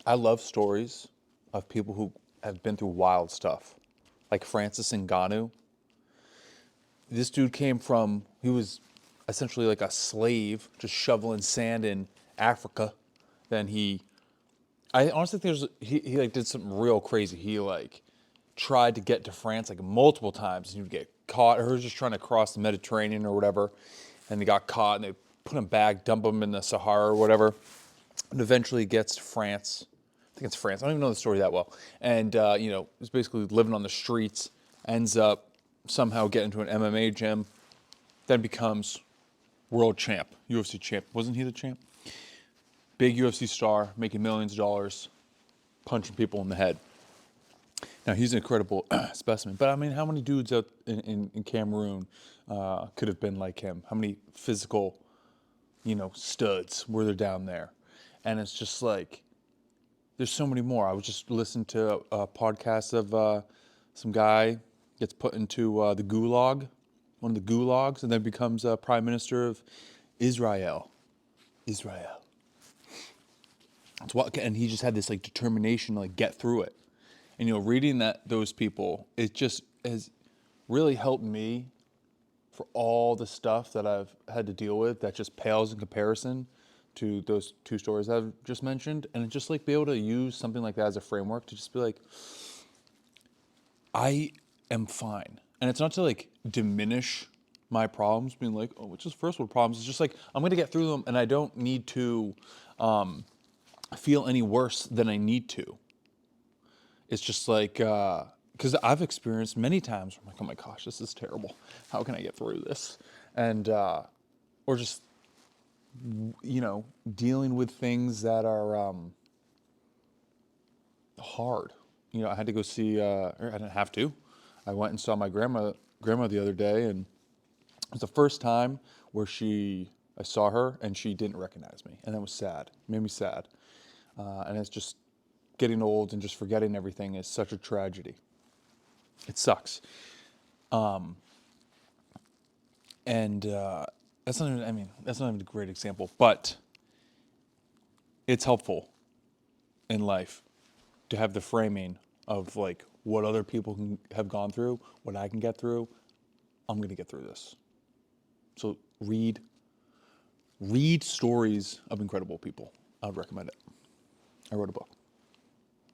I love stories of people who have been through wild stuff, like Francis Ngannou. This dude came from, he was essentially like a slave, just shoveling sand in Africa. Then I honestly think he like did something real crazy. He like tried to get to France like multiple times, and he would get caught. Or he was just trying to cross the Mediterranean or whatever, and he got caught, and they put him back, dump him in the Sahara or whatever, and eventually gets to France. I think it's France. I don't even know the story that well. And is basically living on the streets. Ends up somehow getting to an MMA gym, then becomes world champ, UFC champ. Wasn't he the champ? Big UFC star, making millions of dollars, punching people in the head. Now he's an incredible specimen. But I mean, how many dudes out in Cameroon could have been like him? How many physical, studs were there down there? And it's just like, there's so many more. I was just listening to a podcast of some guy gets put into the gulag, one of the gulags, and then becomes prime minister of Israel. Israel. And he just had this like determination to like get through it. And reading those people, it just has really helped me for all the stuff that I've had to deal with that just pales in comparison to those two stories I've just mentioned. And just like be able to use something like that as a framework to just be like, I am fine. And it's not to like diminish my problems, being like, oh, it's just first world problems. It's just like, I'm going to get through them, and I don't need to feel any worse than I need to. It's just like, because I've experienced many times where I'm like, oh my gosh, this is terrible. How can I get through this? And, or just, dealing with things that are hard. I had to go see, or I didn't have to. I went and saw my grandma the other day, and it was the first time where I saw her and she didn't recognize me. And that was sad. It made me sad. And it's just getting old and just forgetting everything is such a tragedy. It sucks. And that's not even a great example, but it's helpful in life to have the framing of like what other people have gone through, what I can get through. I'm going to get through this. So read stories of incredible people. I would recommend it. I wrote a book.